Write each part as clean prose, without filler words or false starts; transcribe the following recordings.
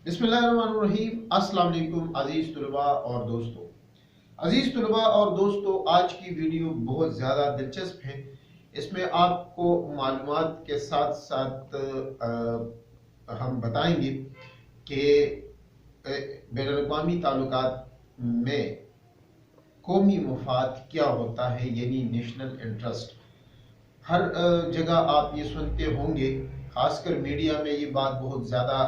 बिस्मिल्लाहिर्रहमानिर्रहीम। अस्सलाम वालेकुम अजीज तुलबा और दोस्तों। आज की वीडियो बहुत ज़्यादा दिलचस्प है। इसमें आपको मालूमात के साथ साथ हम बताएंगे कि बैनुल-अक़वामी ताल्लुकात में कौमी मफाद क्या होता है, यानी नेशनल इंटरेस्ट। हर जगह आप ये सुनते होंगे, खासकर मीडिया में ये बात बहुत ज़्यादा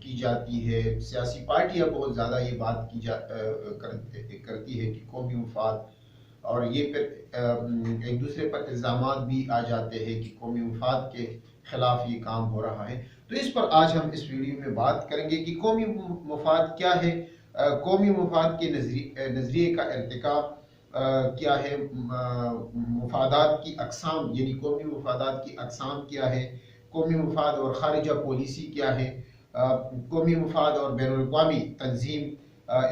की जाती है। सियासी पार्टियां बहुत ज़्यादा ये बात करती है कि कौमी मफाद, और ये फिर एक दूसरे पर इल्ज़ामात भी आ जाते हैं कि कौमी मफाद के खिलाफ ये काम हो रहा है। तो इस पर आज हम इस वीडियो में बात करेंगे कि कौमी मफाद क्या है, कौमी मफाद के नज़रिए का इर्तिकाब क्या है, मुफादात की अक़साम यानी कौमी मुफादात की अक़साम क्या है, कौमी मुफाद और खारिजा पॉलिसी क्या है, कौमी मुफाद और बैनुल-अक़वामी तंजीम,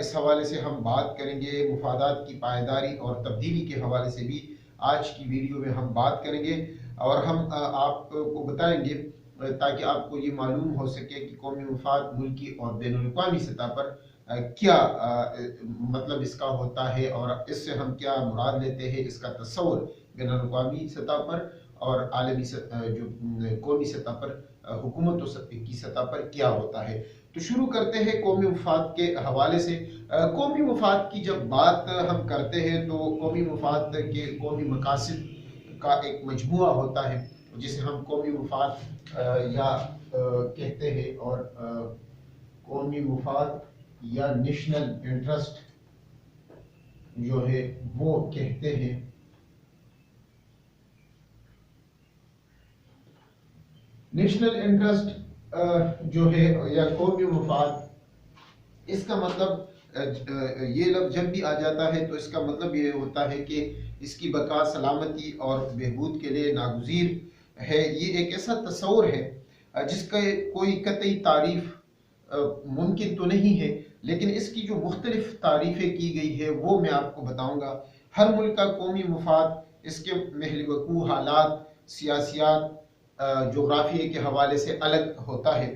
इस हवाले से हम बात करेंगे। मुफादात की पायदारी और तब्दीली के हवाले से भी आज की वीडियो में हम बात करेंगे और हम आपको बताएंगे ताकि आपको ये मालूम हो सके कि कौमी मुफाद मुल्की और बैनुल-अक़वामी सतह पर क्या मतलब इसका होता है और इससे हम क्या मुराद लेते हैं, इसका तस्वुर बैनुल-अक़वामी सतह पर और आलमी जो कौमी सतह पर हुकूमतों की सतह पर क्या होता है। तो शुरू करते हैं कौमी मुफाद के हवाले से। कौमी मुफाद की जब बात हम करते हैं तो कौमी मुफाद के कौमी मकासद का एक मजमुआ होता है जिसे हम कौमी मुफाद या कहते हैं, और कौमी मुफाद या नेशनल इंटरेस्ट जो है वो कहते हैं। नेशनल इंटरेस्ट जो है या कौमी मुफाद, इसका मतलब ये लफ्ज़ जब भी आ जाता है तो इसका मतलब ये होता है कि इसकी बका, सलामती और बहबूद के लिए नागुज़ीर है। ये एक ऐसा तस्वुर है जिसका कोई कतई तारीफ मुमकिन तो नहीं है, लेकिन इसकी जो मुख्तलिफ तारीफ़ें की गई है वो मैं आपको बताऊँगा। हर मुल्क का कौमी मुफाद इसके महल वकूअ हालात, सियासियात, जोग्राफिया के हवाले से अलग होता है,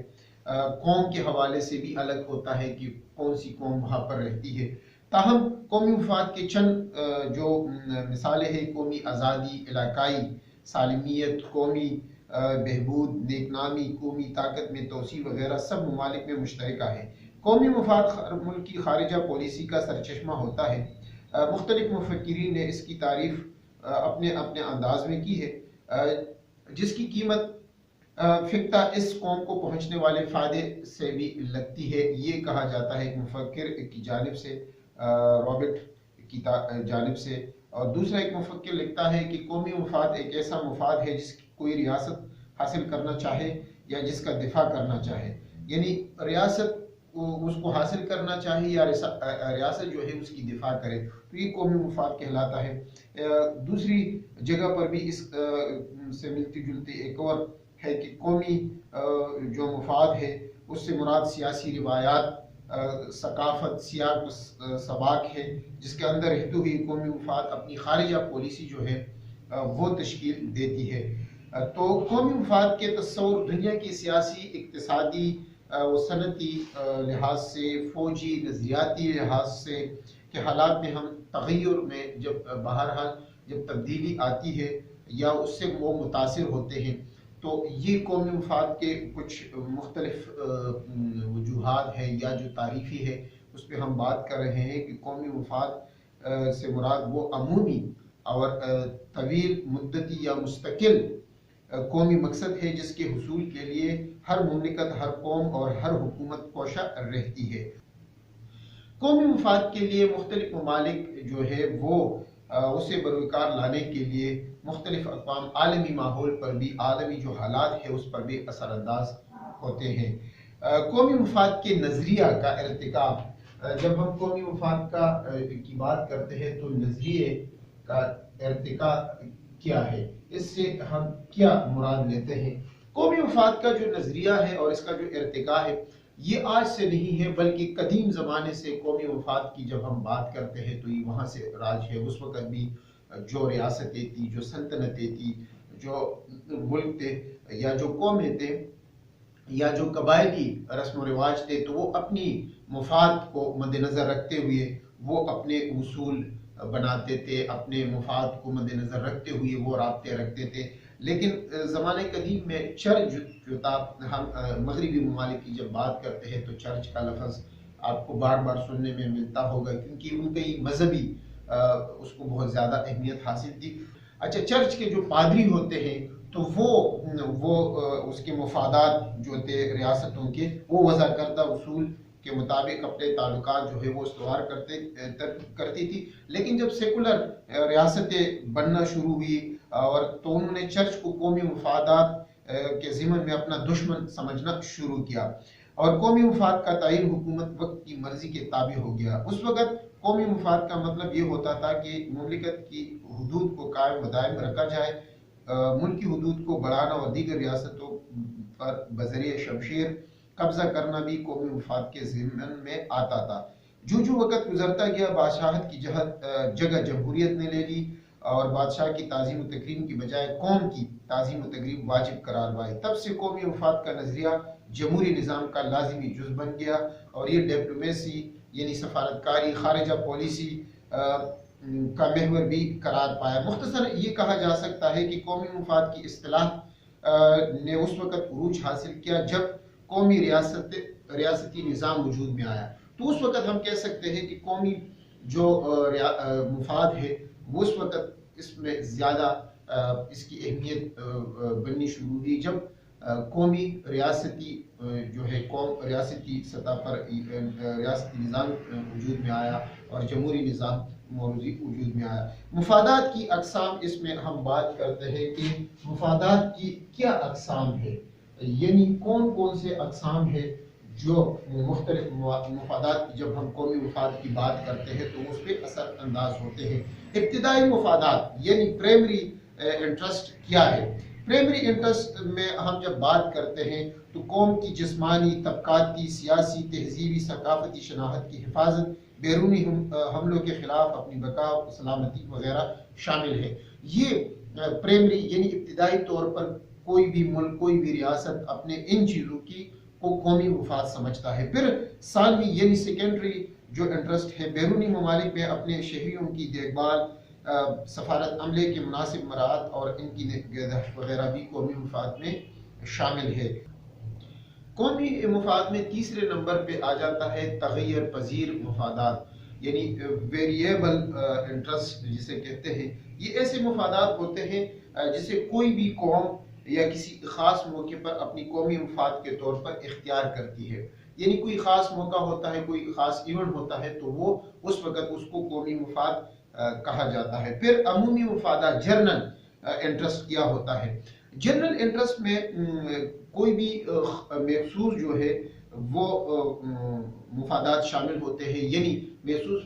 कौम के हवाले से भी अलग होता है कि कौन सी कौम वहाँ पर रहती है। ताहम कौमी मुफाद के चंद जो मिसालें हैं, कौमी आज़ादी, इलाकाई सालमियत, कौमी बहबूद, नेकनामी, कौमी ताकत में तोसी वगैरह सब ममालिक में मुश्तरका है। कौमी मुफाद मुल्क की खारिजा पॉलिसी का सरचश्मा होता है। मुख्तलिफ मुफक्किरीन ने इसकी तारीफ अपने अपने अंदाज में की है, जिसकी कीमत फिक्ता इस कौम को पहुँचने वाले फ़ायदे से भी लगती है। ये कहा जाता है एक मुफक्किर की जानिब से, रॉबर्ट की जानिब से, और दूसरा एक मुफक्किर लिखता है कि कौमी मुफाद एक ऐसा मुफाद है जिसकी कोई रियासत हासिल करना चाहे या जिसका दिफा करना चाहे, यानी रियासत उसको हासिल करना चाहे या रियासत जो है उसकी दिफा करे, तो ये कौमी मुफाद कहलाता है। दूसरी जगह पर भी इस से मिलती जुलती एक और है कि कौमी जो मुफाद है उससे मुराद सियासी रिवायात, सकाफत, सियाक सबाक है, जिसके अंदर रहते हुए कौमी मुफाद अपनी खारिजा पॉलिसी जो है वो तश्कील देती है। तो कौमी मुफाद के तस्वुर दुनिया की सियासी, इक़्तिसादी व सनती लिहाज से, फ़ौजी नज़रियाती लिहाज से के हालात में हम तग़य्युर में जब बहरहाल जब तब्दीली आती है या उससे वो मुतासिर होते हैं, तो ये कौमी मुफाद के कुछ मुख्तलिफ वजूहात है या जो तारीफ़ी है उस पर हम बात कर रहे हैं कि कौमी मुफाद से मुराद वो अमूमी और तवील मुद्दती या मुस्तकिल कौमी मकसद है जिसके हुसूल के लिए हर मुमलिकत, हर कौम और हर हुकूमत कोशा रहती है। कौमी मुफाद के लिए मुख्तलिफ ममालिक जो है वो उसे बरकरार लाने के लिए मुख्तलिफ अक़वाम आलमी माहौल पर भी, आलमी जो हालात है उस पर भी असरअंदाज होते हैं। कौमी मुफाद के नज़रिया का इर्तिकाब, जब हम कौमी मुफाद की बात करते हैं तो नज़रिए का इर्तिकाब क्या है, इससे हम क्या मुराद लेते हैं। कौमी मुफाद का जो नज़रिया है और इसका जो इर्तिका है ये आज से नहीं है, बल्कि कदीम ज़माने से कौमी मुफाद की जब हम बात करते हैं तो ये वहाँ से राज है। उस वक़्त भी जो रियासतें थी, जो सल्तनतें थी, जो मुल्क थे या जो कौमें थे, या जो कबायली रस्म व रिवाज थे, तो वो अपनी मुफाद को मद्देनज़र रखते हुए वो अपने उसूल बनाते थे, अपने मुफाद को मद्देनज़र रखते हुए वो राब्ते रखते थे। लेकिन ज़माने कदीम में चर्च जो था, हम मगरबी ममालिक की जब बात करते हैं तो चर्च का लफ्ज़ आपको बार बार सुनने में मिलता होगा, क्योंकि उनकी मजहबी उसको बहुत ज़्यादा अहमियत हासिल थी। अच्छा, चर्च के जो पादरी होते हैं तो वो उसके मुफादात जो थे रियासतों के, वो वज़ा करदा उसूल के मुताबिक अपने ताल्लुकात जो है वो इस्तवार करती थी। लेकिन जब सेकुलर रियासतें बनना शुरू हुई और तो उन्होंने चर्च को कौमी मुफादात के ज़िम्मन में अपना दुश्मन समझना शुरू किया और कौमी मुफाद का तयन हुकूमत वक्त की मर्जी के ताबे हो गया। उस वक़्त कौमी मुफाद का मतलब ये होता था कि मुमलिकत की हदूद को कायम व दायम रखा जाए, मुल्की हदूद को बढ़ाना और दीगर रियासतों पर बज़रिए शमशीर कब्जा करना भी कौमी मुफाद के ज़िम्मन में आता था। जो जो वक़्त गुजरता गया, बादशाहत की जगह जमहूरियत ने ले ली और बादशाह की ताज़ीम व तकरीम की बजाय कौम की ताज़ीम व तकरीम वाजिब करार पाई। तब से कौमी मुफाद का नज़रिया जमहूरी निज़ाम का लाजिमी जुज़ बन गया और ये डिप्लोमेसी यानी सफारतकारी, खारिजा पॉलिसी का महवर भी करार पाया। मुख्तसर ये कहा जा सकता है कि कौमी मुफाद की इस्तिलाह ने उस वक़्त उरूज हासिल किया जब कौमी रियासती निज़ाम वजूद में आया। तो उस वक़्त हम कह सकते हैं कि कौमी जो मुफाद है वो उस वक़्त इसमें ज़्यादा इसकी अहमियत बननी शुरू हुई जब कौमी रियासती जो है कौम रियासती सतह पर रियासती निज़ाम वजूद में आया और जमहूरी निज़ाम वजूद में आया। मुफादात की अक़साम, इसमें हम बात करते हैं कि मुफादात की क्या अक़साम है, यानी कौन कौन से अक़साम है जो मुख्तलिफ मुफादात की जब हम कौमी मुफाद की बात करते हैं तो उस पर असर अंदाज होते हैं। इब्तिदाई मुफादात यानी प्राइमरी इंटरेस्ट क्या है? प्राइमरी इंटरेस्ट में हम जब बात करते हैं तो कौम की जिस्मानी, तबकाती, सियासी, तहजीबी, सकाफती शनाख्त की हिफाजत, बैरूनी हमलों के खिलाफ अपनी बका, सलामती वगैरह शामिल है। ये प्राइमरी यानी इब्तिदाई तौर पर कोई भी मुल्क, कोई भी रियासत अपने इन चीज़ों की को कौमी मुफाद समझता है। फिर सानवी यानी सेकेंडरी जो इंटरेस्ट है, बैरूनी ममालिक में अपने शहरियों की देखभाल, सफारत अमले के मुनासिब मराहत और इनकी निगहदाश्त वगैरह भी कौमी मुफाद में शामिल है। कौमी मुफाद में तीसरे नंबर पे आ जाता है तग़य्युर पज़ीर मुफादात यानी वेरिएबल इंटरेस्ट जिसे कहते हैं। ये ऐसे मुफादात होते हैं जिसे कोई भी कौम या किसी ख़ास मौके पर अपनी कौमी मुफाद के तौर पर इख्तियार करती है। यानी कोई ख़ास मौका होता है, कोई ख़ास इवेंट होता है तो वो उस वक़्त उसको कौमी मुफाद कहा जाता है। फिर अमूमी मुफादात जनरल इंटरेस्ट क्या होता है? जनरल इंटरेस्ट में कोई भी महसूस जो है वो मुफादात शामिल होते हैं, यानी महसूस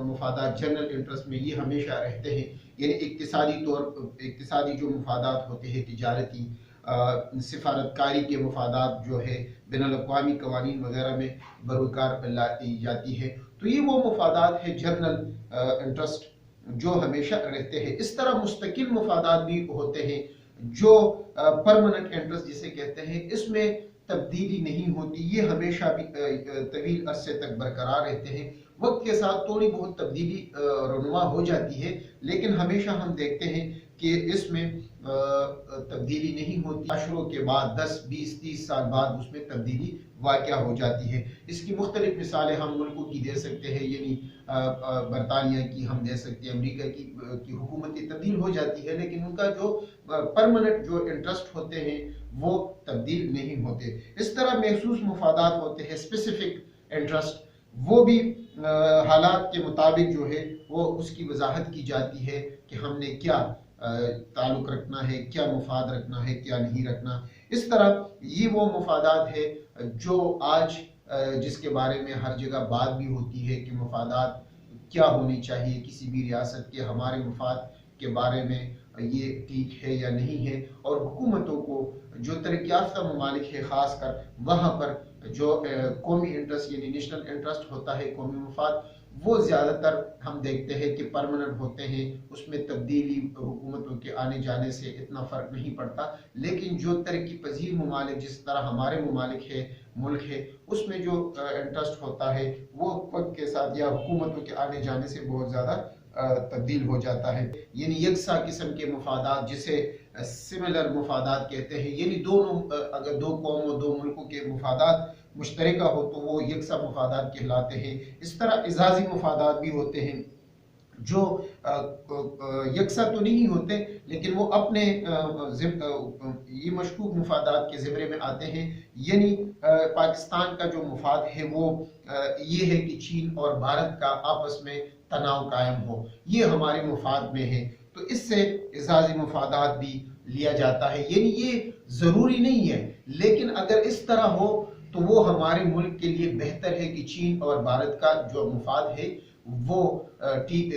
मुफादात जनरल इंटरेस्ट में ये हमेशा रहते हैं। यानी इक्तिसादी जो मुफादात होते हैं, तिजारती, सिफारतकारी के मुफादात जो है बैनुल अक़वामी कवानीन वगैरह में बरक़रार लाई जाती है। तो ये वो मुफादात है जनरल इंटरेस्ट जो हमेशा रहते हैं। इस तरह मुस्तकिल मुफादात भी होते हैं जो परमानेंट इंटरेस्ट जिसे कहते हैं, इसमें तब्दीली नहीं होती, ये हमेशा भी तवील अरसे तक बरकरार रहते हैं। वक्त के साथ थोड़ी बहुत तब्दीली रुनुमा हो जाती है, लेकिन हमेशा हम देखते हैं कि इसमें तब्दीली नहीं होती। अशरों के बाद 10, 20, 30 साल बाद उसमें तब्दीली वाक़या हो जाती है। इसकी मुख्तलिफ मिसालें हम मुल्कों की दे सकते हैं, यानी बरतानिया की हम दे सकते हैं, अमरीका की हुकूमतें तब्दील हो जाती है लेकिन उनका जो परमानेंट जो इंटरेस्ट होते हैं वो तब्दील नहीं होते। इस तरह महसूस मुफादात होते हैं स्पेसिफिक इंटरेस्ट, वो भी हालात के मुताबिक जो है वो उसकी वजाहत की जाती है कि हमने क्या ताल्लुक़ रखना है, क्या मुफाद रखना है, क्या नहीं रखना। इस तरह ये वो मुफादात है जो आज जिसके बारे में हर जगह बात भी होती है कि मुफादात क्या होनी चाहिए किसी भी रियासत के, हमारे मुफाद के बारे में ये ठीक है या नहीं है। और हुकूमतों को जो तरक्की याफ्ता ममालिक है ख़ास कर वहाँ पर जो कौमी इंटरेस्ट यानी नेशनल इंटरेस्ट होता है, कौमी मुफाद, वो ज़्यादातर हम देखते हैं कि परमानेंट होते हैं, उसमें तब्दीली हुकूमतों के आने जाने से इतना फ़र्क नहीं पड़ता। लेकिन जो तरक्की पजीर ममालिक, जिस तरह हमारे ममालिक है, मुल्क है, उसमें जो इंटरेस्ट होता है वो वक्त के साथ या हुकूमतों के आने जाने से बहुत ज़्यादा तब्दील हो जाता है। यानी यकसा किस्म के मुफादात, जिसे सिमिलर मुफादात कहते हैं, यानी दोनों अगर दो कौम और दो मुल्कों के मुफादात मुश्तरका हो तो वो यकसा मुफादात कहलाते हैं। इस तरह एजाजी मुफादात भी होते हैं जो यकसा तो नहीं होते, लेकिन वो अपने ये मशकूक मुफादात के ज़िम्रे में आते हैं। यानी पाकिस्तान का जो मुफाद है वो ये है कि चीन और भारत का आपस में तनाव कायम हो, ये हमारे मुफाद में है, तो इससे एजाजी मुफादात भी लिया जाता है। यानी ये ज़रूरी नहीं है, लेकिन अगर इस तरह हो तो वो हमारे मुल्क के लिए बेहतर है कि चीन और भारत का जो मुफाद है वो ठीक,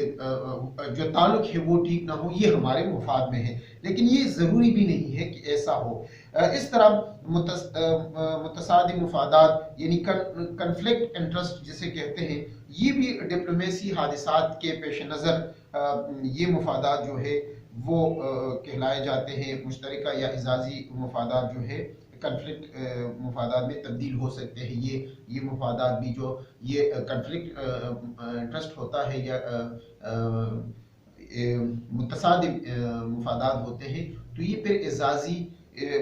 जो ताल्लुक है वो ठीक ना हो, ये हमारे मुफाद में है। लेकिन ये ज़रूरी भी नहीं है कि ऐसा हो। इस तरह मुतसादी मुफादात यानी कन्फ्लिक्ट इंटरेस्ट जिसे कहते हैं, ये भी डिप्लोमेसी हादिसात के पेश नज़र ये मुफादात जो है वो कहलाए जाते हैं। मुश्तरका या एजाजी मुफादात जो है कन्फ्लिक्ट मुफादात में तब्दील हो सकते हैं। ये मुफादात भी जो ये कन्फ्लिक्ट इंटरेस्ट होता है या मुतसादिम मुफादात होते हैं, तो ये फिर एजाजी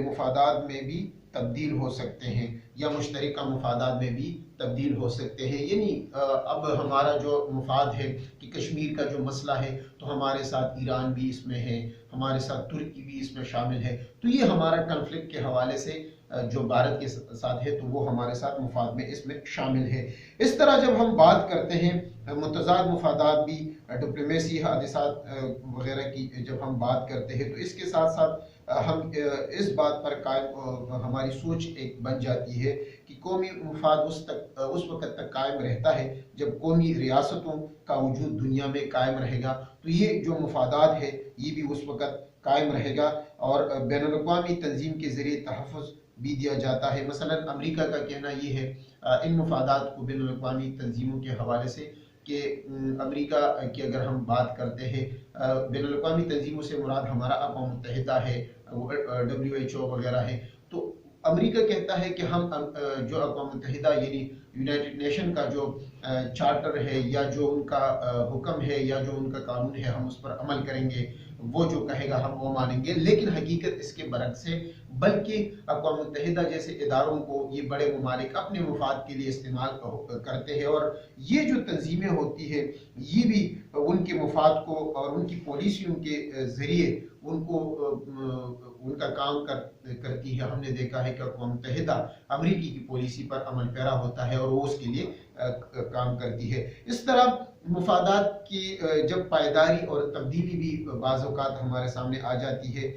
मुफादात में भी तब्दील हो सकते हैं या मुश्तरका मुफादात में भी तब्दील हो सकते हैं। यानी अब हमारा जो मुफाद है कि कश्मीर का जो मसला है, तो हमारे साथ ईरान भी इसमें है, हमारे साथ तुर्की भी इसमें शामिल है, तो ये हमारा कन्फ्लिक्ट के हवाले से जो भारत के साथ है तो वो हमारे साथ मुफाद में इसमें शामिल है। इस तरह जब हम बात करते हैं मुतज़ाद मुफादात भी, डिप्लोमेसी हादिसात वगैरह की जब हम बात करते हैं, तो इसके साथ साथ हम इस बात पर कायम हमारी सोच एक बन जाती है कि कौमी मुफाद उस वक़्त तक कायम रहता है जब कौमी रियासतों का वजूद दुनिया में कायम रहेगा। तो ये जो मुफादात है ये भी उस वक़्त कायम रहेगा और बैनुल-अक़वामी तंजीम के ज़रिए तहफ़्फ़ुज़ भी दिया जाता है। मसलन अमेरिका का कहना ये है इन मुफादात को बैनुल-अक़वामी तंजीमों के हवाले से कि अमेरिका की अगर हम बात करते हैं, बैनुल-अक़वामी तंजीमों से मुराद हमारा अक़वाम मुत्तहिदा है, WHO वगैरह है, तो अमेरिका कहता है कि हम जो अक़वाम मुत्तहिदा यानी यूनाइटेड नेशन का जो चार्टर है या जो उनका हुक्म है या जो उनका कानून है, हम उस पर अमल करेंगे, वो जो कहेगा हम वो मानेंगे। लेकिन हकीकत इसके बरक्स है, बल्कि अक़वाम मुत्तहिदा जैसे इदारों को ये बड़े ममालिक अपने मुफाद के लिए इस्तेमाल करते हैं और ये जो तंजीमें होती है ये भी उनके मुफाद को और उनकी पॉलिसियों के ज़रिए उनको उनका काम करती है। हमने देखा है कि अक़वाम मुत्तहिदा अमरीकी की पॉलिसी पर अमल पैरा होता है और वो उसके लिए काम करती है। इस तरह मुफादात की जब पायदारी और तब्दीली भी बाज़ औक़ात हमारे सामने आ जाती है,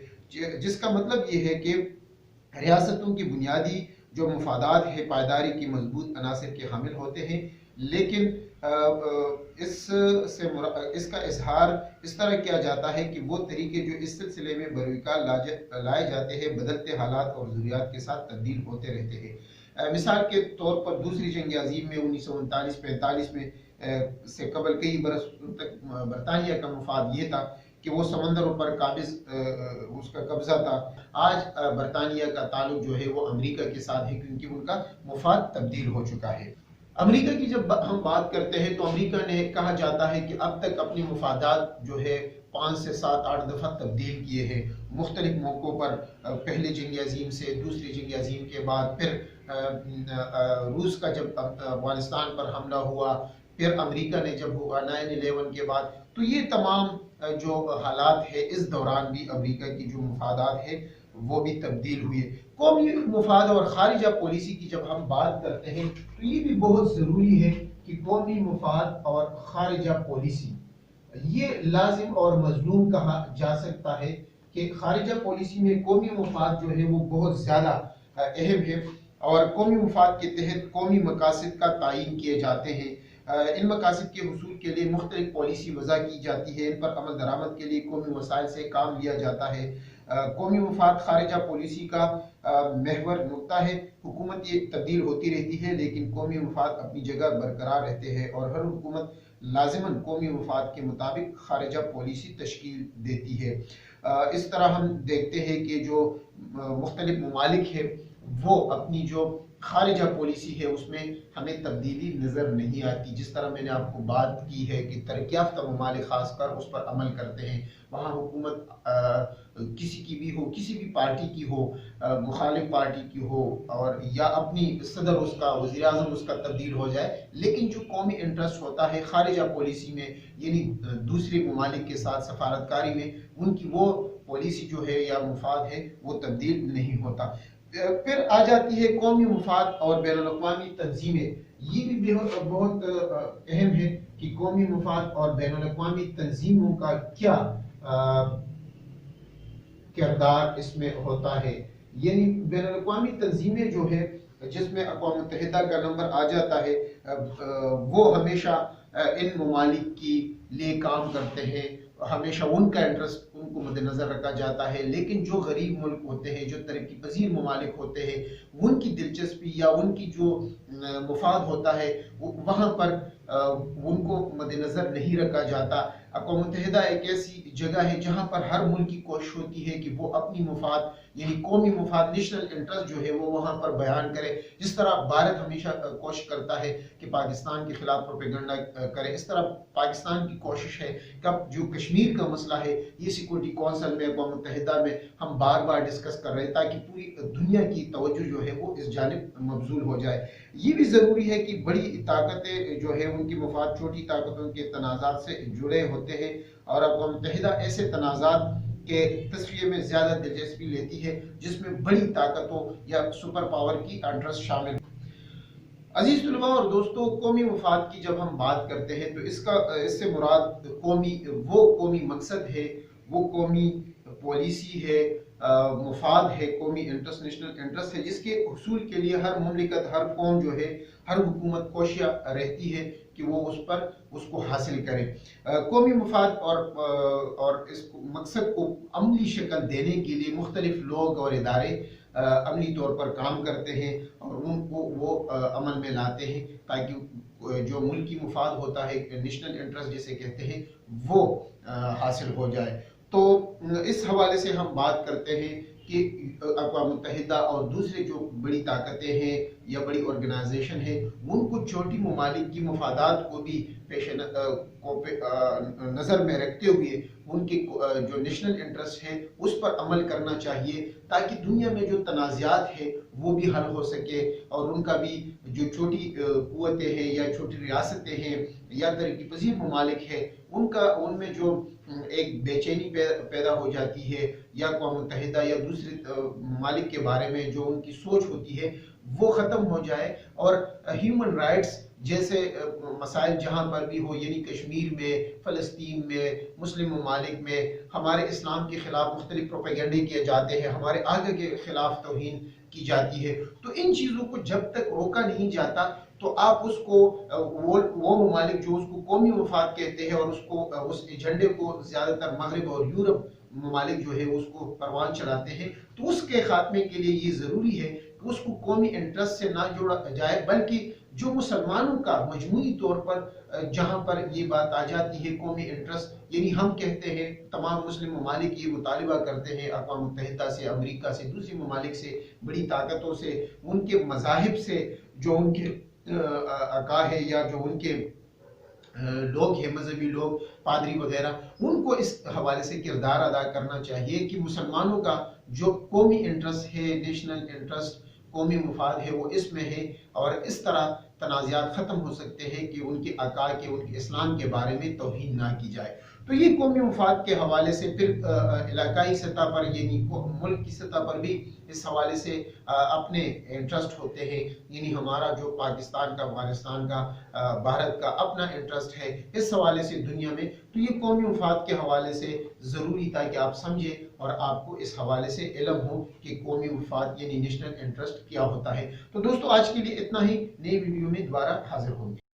जिसका मतलब ये है कि रियासतों की बुनियादी जो मुफादात है पायदारी की मजबूत अनासिर के हामिल होते हैं, लेकिन इसका इजहार इस तरह किया जाता है कि वो तरीके जो इस सिलसिले में बरविकार लाए जाते हैं बदलते हालात और ज़रूरियात के साथ तब्दील होते रहते हैं। मिसाल के तौर पर दूसरी जंग अज़ीम में 1939-45 में से कबल कई बरस तक बरतानिया का मुफाद ये था कि वो समंदरों पर काबिज उसका कब्जा था। आज बरतानिया का ताल्लुक जो है वो अमेरिका के साथ है, क्योंकि उनका मुफाद तब्दील हो चुका है। अमेरिका की जब हम बात करते हैं तो अमेरिका ने कहा जाता है कि अब तक अपने मुफादात जो है 5 से 7-8 दफ़ा तब्दील किए हैं मुख्तलिफ मौक़ों पर। पहले जंग अज़ीम से, दूसरी जंग अज़ीम के बाद फिर रूस का जब अफ़गानिस्तान पर हमला हुआ, फिर अमेरिका ने जब हुआ 9/11 के बाद, तो ये तमाम जो हालात है इस दौरान भी अमेरिका की जो मुफादात है वो भी तब्दील हुए। कौमी मुफाद और खारिजा पॉलिसी की जब हम बात करते हैं तो ये भी बहुत ज़रूरी है कि कौमी मुफाद और खारिजा पॉलिसी ये लाजिम और मजलूम कहा जा सकता है कि खारिजा पॉलिसी में कौमी मुफाद जो है वो बहुत ज़्यादा अहम है और कौमी मुफाद के तहत कौमी मकासद का तयन किए जाते हैं। इन मकासद के हुसूल के लिए मुख्तलिफ पॉलिसी वज़ा की जाती है, इन पर अमल दरामद के लिए कौमी वसाइल से काम लिया जाता है। कौमी मुफाद खारिजा पॉलिसी का महवर नुक्ता है। हुकूमत ये तब्दील होती रहती है लेकिन कौमी मुफाद अपनी जगह बरकरार रहते हैं और हर हुकूमत लाजिमन कौमी मफाद के मुताबिक खारिजा पॉलिसी तश्कील देती है। इस तरह हम देखते हैं कि जो मुख्तलिफ ममालिक है वो अपनी जो खारिजा पॉलिसी है उसमें हमें तब्दीली नज़र नहीं आती। जिस तरह मैंने आपको बात की है कि तरक्की याफ्ता ममालिक ख़ासकर उस पर अमल करते हैं, वहाँ हुकूमत किसी की भी हो, किसी भी पार्टी की हो, मुखालिफ पार्टी की हो, और या अपनी सदर उसका वज़ीर आज़म उसका तब्दील हो जाए, लेकिन जो कौमी इंटरेस्ट होता है खारिजा पॉलिसी में यानी दूसरे ममालिक के साथ सफारतकारी में, उनकी वो पॉलिसी जो है या मुफाद है वो तब्दील नहीं होता। फिर आ जाती है कौमी मुफाद और बैनुल-अक़वामी तंजीमें। ये भी बहुत अहम है कि कौमी मुफाद और बैनुल-अक़वामी तंजीमों का क्या किरदार इसमें होता है। यानी बैनुल-अक़वामी तंजीमें जो है जिसमें अक़वाम मुत्तहिदा का नंबर आ जाता है, वो हमेशा इन ममालिक की लिए काम करते हैं, हमेशा उनका इंटरेस्ट उनको मद्देनजर रखा जाता है। लेकिन जो गरीब मुल्क होते हैं, जो तरक्की पजीर ममालिक होते हैं, उनकी दिलचस्पी या उनकी जो मुफाद होता है वहाँ पर उनको मद्देनजर नहीं रखा जाता। अक़वाम मुत्तहिदा एक ऐसी जगह है जहाँ पर हर मुल्क की कोशिश होती है कि वो अपनी मुफाद यानी कौमी मुफाद नेशनल इंटरेस्ट जो है वो वहाँ पर बयान करे। जिस तरह भारत हमेशा कोशिश करता है कि पाकिस्तान के खिलाफ प्रोपेगेंडा करे, इस तरह पाकिस्तान की कोशिश है कि अब जो कश्मीर का मसला है ये सिक्योरिटी कौंसिल में अक़वाम मुत्तहिदा में हम बार बार डिस्कस कर रहे हैं ताकि पूरी दुनिया की तवज्जो जो है वो इस जानिब मबजूल हो जाए। ये भी ज़रूरी है कि बड़ी ताकतें जो है उनकी मुफाद छोटी ताकतों के तनाज़ात से जुड़े होते हैं, और अक़वाम मुत्तहिदा ऐसे तनाज़ात के तस्वीर में ज़्यादा दिलचस्पी लेती है जिसमें बड़ी ताकतों या सुपर पावर की इंटरेस्ट शामिल। अजीज तुलबा और दोस्तों, कौमी मुफाद की जब हम बात करते हैं तो इससे मुराद कौमी मकसद है, वो कौमी पॉलिसी है, मुफाद है, कौमी इंटरेस्ट नेशनल इंटरेस्ट है, जिसके हुसूल के लिए हर मुमलिकत, हर कौम जो है, हर हुकूमत कोशियाँ रहती है कि वो उसको हासिल करे। कौमी मुफाद और इस मकसद को अमली शक्ल देने के लिए मुख्तलिफ लोग और इदारे अमली तौर पर काम करते हैं और उनको वो अमल में लाते हैं ताकि जो मुल्की मुफाद होता है, नेशनल इंटरेस्ट जिसे कहते हैं, वो हासिल हो जाए। तो इस हवाले से हम बात करते हैं कि अक़वाम मुत्तहिदा और दूसरे जो बड़ी ताकतें हैं या बड़ी ऑर्गेनाइजेशन है, उनको छोटी ममालिक की मुफादात को भी नज़र में रखते हुए उनके जो नेशनल इंटरेस्ट है उस पर अमल करना चाहिए ताकि दुनिया में जो तनाज़ात है वो भी हल हो सके, और उनका भी जो छोटी कुव्वतें हैं या छोटी रियासतें हैं या तरक्की पजीर ममालिक है उनमें जो एक बेचैनी पैदा हो जाती है या अक़वाम मुत्तहिदा या दूसरे ममालिक के बारे में जो उनकी सोच होती है वो ख़त्म हो जाए, और ह्यूमन राइट्स जैसे मसाइल जहाँ पर भी हो, यानी कश्मीर में, फ़लस्तीन में, मुस्लिम ममालिक में हमारे इस्लाम के ख़िलाफ़ मुख्तलिफ प्रोपेगेंडे किए जाते हैं, हमारे आगे के ख़िलाफ़ तौहीन की जाती है। तो इन चीज़ों को जब तक रोका नहीं जाता तो आप उसको वो ममालिक जो उसको कौमी मफाद कहते हैं और उसको उस एजेंडे को ज़्यादातर मगरब और यूरोप ममालिक जो है उसको परवान चढ़ाते हैं, तो उसके खात्मे के लिए ये ज़रूरी है कि उसको कौमी इंटरेस्ट से ना जोड़ा जाए, बल्कि जो मुसलमानों का मजमूई तौर पर जहाँ पर ये बात आ जाती है कौमी इंटरेस्ट, यानी हम कहते हैं तमाम मुस्लिम ममालिक ये मुतालिबा करते हैं अक़वाम मुत्तहिदा से, अमेरिका से, दूसरी ममालिक से, बड़ी ताकतों से, उनके मज़ाहिब से, जो उनके अका है या जो उनके लोग हैं, मजहबी लोग, पादरी वगैरह, उनको इस हवाले से किरदार अदा करना चाहिए कि मुसलमानों का जो कौमी इंटरेस्ट है, नेशनल इंटरेस्ट, कौमी मुफाद है, वो इसमें है, और इस तरह तनाज़ात ख़त्म हो सकते हैं कि उनके अका के, उनके इस्लाम के बारे में तौहीन ना की जाए। तो ये कौमी मुफाद के हवाले से फिर इलाकाई सतह पर यानी मुल्क की सतह पर भी इस हवाले से अपने इंटरेस्ट होते हैं, यानी हमारा जो पाकिस्तान का, अफगानिस्तान का, भारत का अपना इंटरेस्ट है इस हवाले से दुनिया में। तो ये कौमी मुफाद के हवाले से ज़रूरी था कि आप समझें और आपको इस हवाले से इल्म हो कि कौमी मुफाद यानी नेशनल इंटरेस्ट क्या होता है। तो दोस्तों, आज के लिए इतना ही, नई वीडियो में दोबारा हाजिर होंगे।